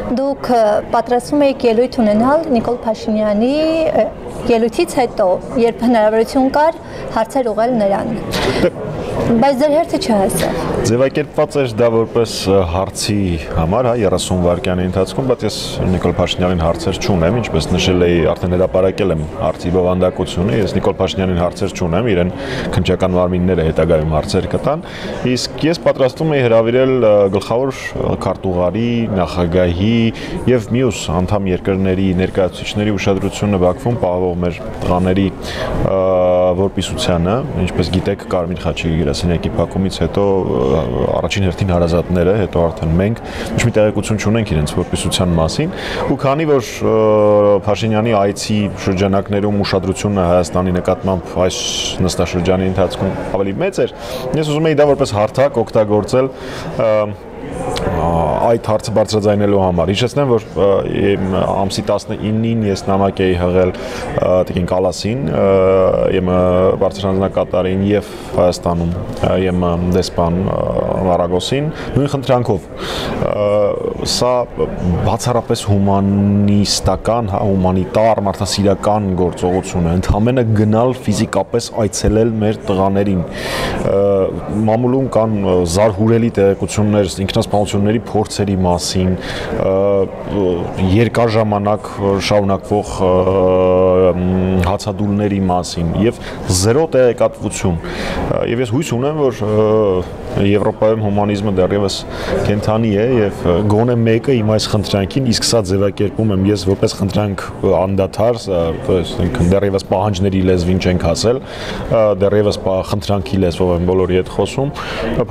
Դուք պատրաստվում եք ելույթ ունենալ Նիկոլ Փաշինյանի ելույթից հետո, երբ հնարավորություն կար հարցեր ուղղել նրան։ Բայց ձեր հերթը չհասավ։ Ձևակերպված էր դա որպես հարցի համար, 30 վայրկյանի ընթացքում, բայց ես Նիկոլ Փաշինյանին հարցեր չունեմ, ինչպես նշել էի, արդեն հրապարակել եմ հարցի բովանդակությունը, ես Նիկոլ Փաշինյանին հարցեր չունեմ, իրեն քննչական մարմինները հետագայում հարցեր կտան, իսկ ես պատրաստվում եի հրավիրել գլխավոր քարտուղարի, նախագահի եւ մյուս անդամ երկրների ներկայացուցիչների ուշադրությունը Բաքվում պահվող մեր տղաների որպիսությանը, ինչպես գիտեք, Կարմիր խաչի գրասենյակի փակումից հետո առաջին հերթին հարազատները, հետո արդեն մենք ոչ մի տեղեկություն չունենք իրենց որպիսության մասին, ու քանի որ Փաշինյանի այցի շրջանակներում ուշադրությունը Հայաստանի նկատմամբ այս նստաշրջանի ընթացքում ավելի մեծ էր, ես ուզում եի դա որպես հարթակ օգտագործել այդ հարցը բարձրաձայնելու համար։ Հիշեցնեմ, որ ամսի 19-ին ես նամակ էի հղել Տիկին Կալասին, եմ բարձրանձնակատարին եւ Հայաստանում եմ դեսպան Արագոսին, նույն խնդրանքով։ Սա բացառապես հումանիստական, հումանիտար, մարդասիրական գործողություն է, ընդհանրապես գնալ ֆիզիկապես այցելել մեր տղաներին։ Մամուլում կան զարհուրելի տեղեկություններ ինքնասպանությունների փորձերի մասին, երկար ժամանակ շարունակվող հացադուլների մասին եւ զերո տեղեկատվություն։ Եվ ես հույս ունեմ, որ Եվրոպայում հումանիզմը դեռևս կենթանի է եւ գոնե մեկը իմ այս խնդրանքին, իսկ սա ձևակերպում եմ ես որպես խնդրանք անդադար, դեռևս պահանջների լեզվին չենք հասել, դեռևս խնդրանքի լեզվով եմ բոլորի հետ խոսում,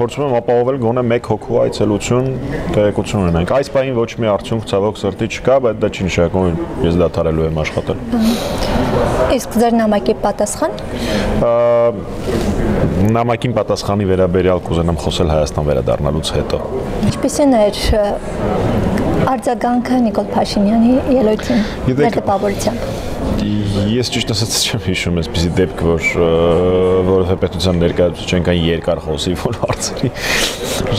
փորձում եմ ապահովել գոնե մեկ հոգու այցելություն տեղեկություն ունենանք։ Այս պահին ոչ մի արդյունք ցավոք սրտի չկա, բայց դա չի նշանակում ես դադարելու եմ աշխատել։ Իսկ ձեր նամակի պատասխան։ Նամակին պատասխանի վերաբերյալ կուզենամ խոսել Հայաստան վերադառնալուց հետո։ Ինչպիսին էր արձագանքը Նիկոլ Փաշինյանի ելույթին ձեր տպավորությամբ։ Ես ճիշտ ասած չեմ հիշում այսպիսի դեպք, որովհետև պետության ներկայացուցիչ այնքան երկար խոսի, որ հարցերի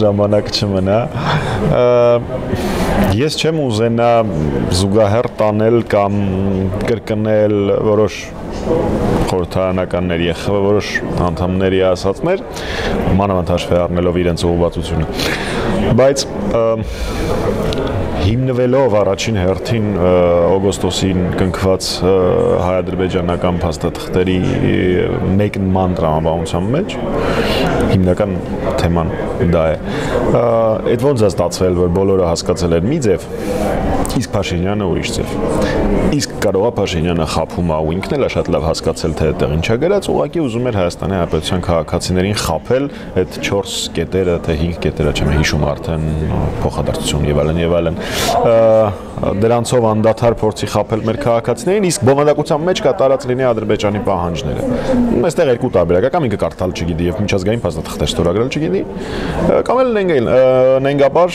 ժամանակ չմնա։ Ես չեմ ուզենա զուգահեռ տանել կամ կրկնել որոշ խորհրդարանականների ԵԽՎ որոշ անդամների ասածներ, մանավանդ հաշվի առնելով իրենց ուղղվածությունը, բայց հիմնվելով առաջին հերթին օգոստոսին կնքված հայ-ադրբեջանական փաստաթղթերի մեկնման տրամաբանության մեջ հիմնական թեման դա է։ Այդ ոնց է ստացվել, որ բոլորը հասկացել են մի ձև, իսկ Փաշինյանը ուրիշ ձև։ Իսկ կարող է Փաշինյանը խափում է ու ինքն էլ է շատ լավ հասկացել, թե այդտեղ ինչ է գրած, ուղղակի ուզում էր Հայաստանի Հանրապետության քաղաքացիներին խափել այդ 4 կետերը, թե 5 կետերը, չեմ հիշում արդեն փոխադարձություն եւ այլն, դրանցով անդադար փորձի խափել մեր քաղաքացիներին, իսկ բովանդակության մեջ կատարած լինի Ադրբեջանի պահանջները։ Այստեղ երկու տարբերակ, կամ ինքը կարդալ չգիտի եւ միջազգային փաստաթղթեր ստորագրել չգիտի, կամ էլ նենգաբար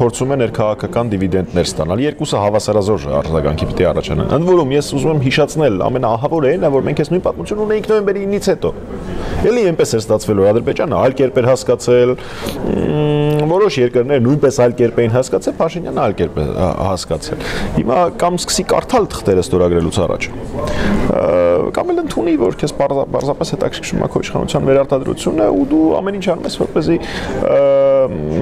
փորձում է ներքաղաքական դիվիդենդներ ստանալ։ Երկուսը հավասարազոր արձագանքի պիտի առաջանան։ Ընդ որում ես ուզում եմ հիշեցնել, ամենաահավորը այն է, որ մենք այս նույն պատմությունն ունեինք նոյեմբերի 9-ից հետո։ Էլի այնպես էր ստացվել, որ Ադրբեջանը այլ կերպ էր հասկացել, որոշ երկրներ նույնպես այլ կերպ էին հասկացել, Փաշինյանը այլ կերպ է հասկացել։ Հիմա կամ սկսի կարդալ թղթերը ստորագրելուց առաջ, կամ էլ ընդունի, որ քեզ պարզապես հետաքրքրում է քո իշխանության վերարտադրությունը ու դու ամեն ինչ անում ես, որպեսզի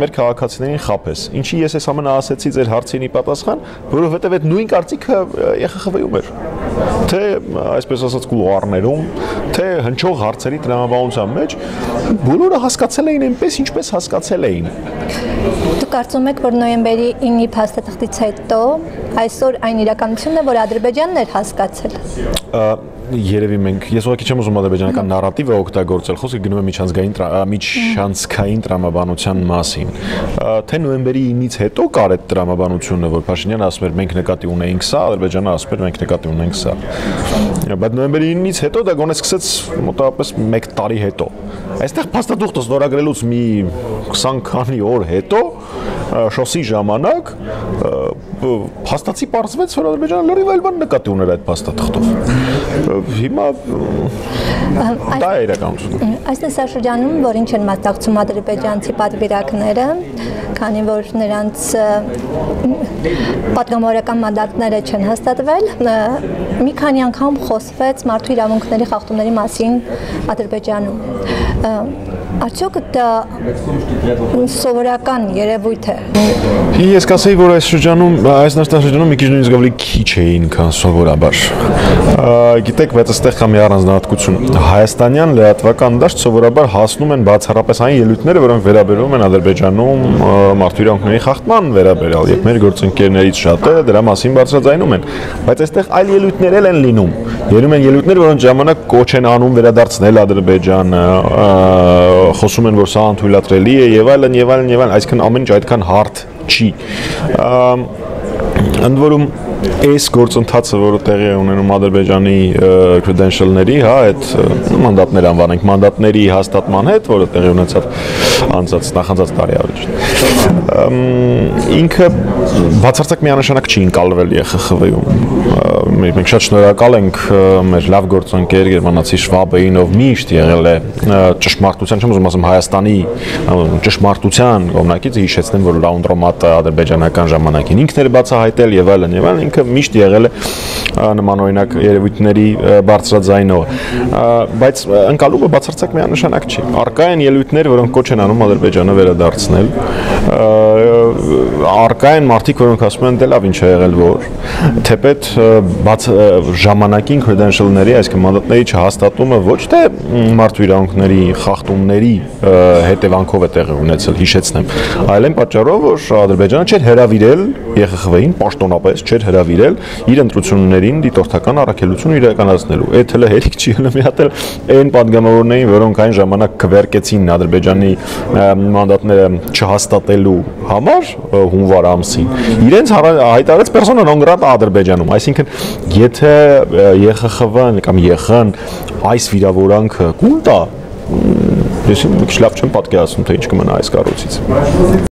մեր քաղաքացիներին խափես։ Ինչի ես այս ամենը ասեցի ձեր հարցինի պատասխան, որովհետև այդ նույն կարծիքը ԵԽԽՎ-ում էր։ Թե այսպես ասած կուլուարներում, թե հնչող հարցերի տրամաբանության մեջ բոլորը հասկացել էին այնպես, ինչպես հասկացել էին։ Դուք կարծում եք, որ նոյեմբերի 9-ի փաստաթղթից հետո այսօր այն իրականությունն է, որ Ադրբեջանն էր հասկացել։ Երևի մենք, ես ուղղակի չեմ ուզում ադրբեջանական նարատիվը օգտագործել, խոսքը գնում է միջանցքային տրամաբանության մասին։ Թե նոյեմբերի 9-ից հետո կար այդ տրամաբանությունը, որ Փաշինյանը ասում էր մենք նկատի ունեինք սա, Ադրբեջանը ասում էր մենք նկատի ունենք սա։ Բայց նոյեմբերի 9-ից հետո դա գոնե սկսեց մոտավորապես 1 տարի հետո։ Այստեղ փաստաթուղթը ստորագրելուց մի 20 քանի օր հետո շոսի ժամանակ փաստացի պարզվեց, որ Ադրբեջանը լրիվ այլ բան նկատի ուներ այդ փաստաթղթով։ Հիմա դա է իրականությունը։ Այս նստաշրջանում, որ ինչ են մասնակցում ադրբեջանցի պատվիրակները, քանի որ նրանց պատգամավորական մանդատները չեն հաստատվել, մի քանի անգամ խոսվեց մարդու իրավունքների խախտումների մասին Ադրբեջանում։ Արդյոք դա սովորական երևույթ է։ Ես կասեի, որ այս նստաշրջանում մի քիչ նույնիսկ ավելի քիչ էին, քան սովորաբար։ Գիտեք, բայց այստեղ կա մի առանձնահատկություն։ Հայաստանյան լրատվական դաշտ սովորաբար հասնում են բացառապես այն ելույթները, որոնք վերաբերում են Ադրբեջանում մարդու իրավունքների խախտման վերաբերյալ, եւ մեր գործընկերներից շատերը դրա մասին բարձրաձայնում են։ Բայց այստեղ այլ ելույթներ են լինում։ Ելում են ելույթներ, որոնց ժամանակ կոչ են անում վերադարձնել Ադրբեջանը, խոսում են, որ սա անթույլատրելի է եւ այլն, այսինքն ամեն ինչ այդքան հարթ չի։ Ընդ որում այս գործընթացը, որը տեղի է ունենում Ադրբեջանի credential-ների, հա, այդ մանդատներ անվանենք, մանդատների հաստատման հետ, որը տեղի ունեցավ նախանցած տարի ավելի, ինքը բացարձակ միանշանակ չի ընկալվել ԵԽԽՎ-ում։ Մենք շատ շնորհակալ ենք մեր լավ գործընկեր գերմանացի Շվաբեին, ով միշտ եղել է ճշմարտության, չեմ ուզում ասեմ Հայաստանի ճշմարտության կողմնակից, հիշեցնեմ, որ Լաունդրոմատը ադրբեջանական ժամանակին ինքն էր բացահայտել եւ այլն, ինքը միշտ եղել է նմանօրինակ երևույթների բարձրաձայնող, բայց ընկալումը բացարձակ միանշանակ չի։ Առկա են ելույթներ, որոնք կոչ են անում Ադրբեջանը վերադարձնել, առկա են մարդիկ, որոնք ասում են դե լավ ինչ է եղել, որ թեպետ ժամանակին credential-ների, այսինքն մանդատների չհաստատումը ոչ թե մարդու իրավունքների խախտումների հետևանքով է տեղի ունեցել, հիշեցնեմ, այլ այն պատճառով, որ Ադրբեջանը չէր հրավիրել ԵԽԽՎ-ին, պաշտոնապես չէր հրավիրել իր ընտրություններին դիտորդական առաքելություն իրականացնելու։ Այդ հələ հերիք չի հնամիատել այն պատգամավորներին, որոնք այն ժամանակ քվերկեցին Ադրբեջանի մանդատները չհաստատելու համար հունվար ամսին։ Իրենց հայտարարեց persona non grata Ադրբեջանում, այսինքն եթե ԵԽԽՎ-ն կամ ԵԽ-ն այս վիրավորանքը կուլ տա, ես մի քիչ լավ չեմ պատկերացնում, թե ինչ կմնա այս կառույցից։